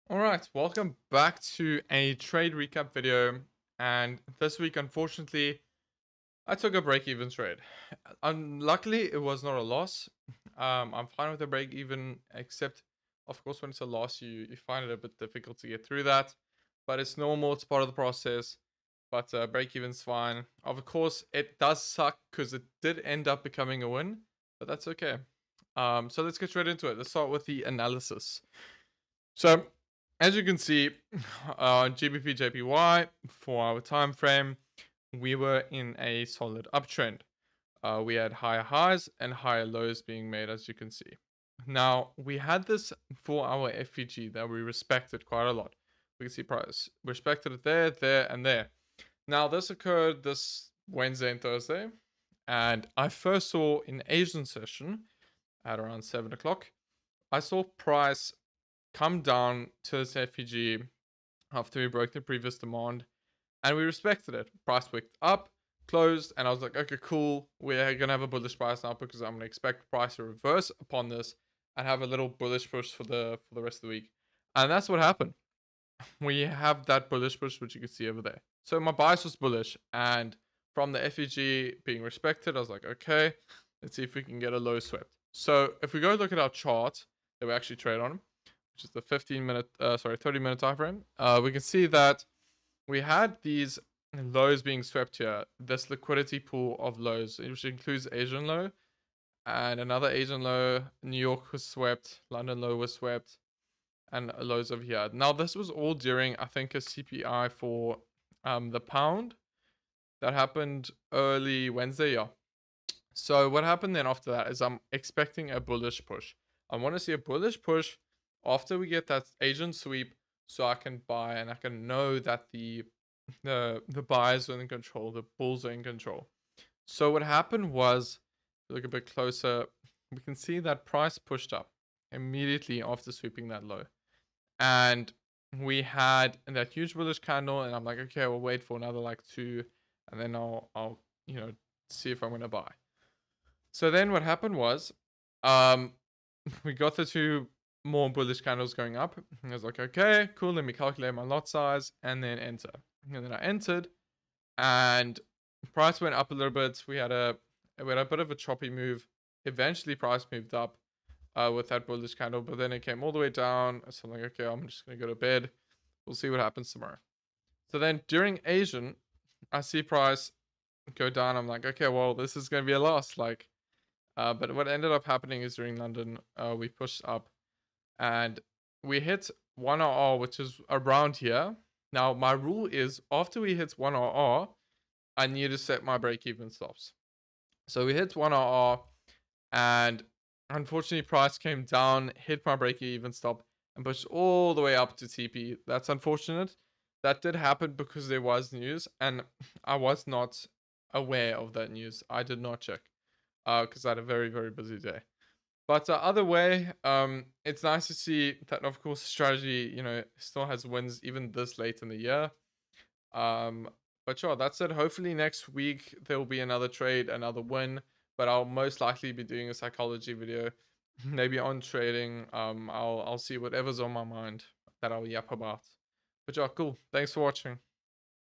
Alright, welcome back to a trade recap video. And this week, unfortunately, I took a break-even trade. Luckily, it was not a loss. I'm fine with the break-even, except, of course, when it's a loss, you find it a bit difficult to get through that. But it's normal, it's part of the process. But break-even's fine. Of course, it does suck because it did end up becoming a win, but that's okay. So let's get straight into it. Let's start with the analysis. So, as you can see, GBP JPY for our time frame, we were in a solid uptrend. We had higher highs and higher lows being made, as you can see. Now, we had this for our FVG that we respected quite a lot. We can see price. We respected it there, there, and there. Now, this occurred this Wednesday and Thursday, and I first saw in Asian session at around 7 o'clock, I saw price come down to this FPG after we broke the previous demand, and we respected it. Price wicked up, closed, and I was like, okay, cool. We're gonna have a bullish price now because I'm gonna expect price to reverse upon this and have a little bullish push for the rest of the week. And that's what happened. We have that bullish push, which you can see over there. So my bias was bullish, and from the FEG being respected, I was like, okay, let's see if we can get a low swept. So if we go look at our chart that we actually trade on, which is the 30-minute time frame, we can see that we had these lows being swept here. This liquidity pool of lows, which includes Asian low and another Asian low. New York was swept, London low was swept, and lows over here. Now this was all during, I think, a CPI for the pound that happened early Wednesday. Yeah. So what happened then after that is I'm expecting a bullish push. I want to see a bullish push after we get that Asian sweep, so I can buy and I can know that the buyers are in control, the bulls are in control. So what happened was, look a bit closer, we can see that price pushed up immediately after sweeping that low. And we had that huge bullish candle, and I'm like, okay, we'll wait for another like two, and then I'll see if I'm gonna buy. So then what happened was, um, we got the two more bullish candles going up. I was like, okay, cool. Let me calculate my lot size and then enter. And then I entered, and price went up a little bit. We had a bit of a choppy move. Eventually, price moved up with that bullish candle, but then it came all the way down. So I'm like, okay, I'm just gonna go to bed. We'll see what happens tomorrow. So then during Asian, I see price go down. I'm like, okay, well, this is gonna be a loss. Like, but what ended up happening is during London, we pushed up and we hit 1RR, which is around here. Now, my rule is after we hit 1RR, I need to set my break-even stops. So we hit 1RR, and unfortunately, price came down, hit my break-even stop, and pushed all the way up to TP. That's unfortunate. That did happen because there was news, and I was not aware of that news. I did not check because I had a very, very busy day. But other way, it's nice to see that, of course, strategy, still has wins even this late in the year. Um, but sure, that's it. Hopefully next week there will be another trade, another win. But I'll most likely be doing a psychology video, maybe on trading. I'll see whatever's on my mind that I'll yap about. But yeah, cool. Thanks for watching.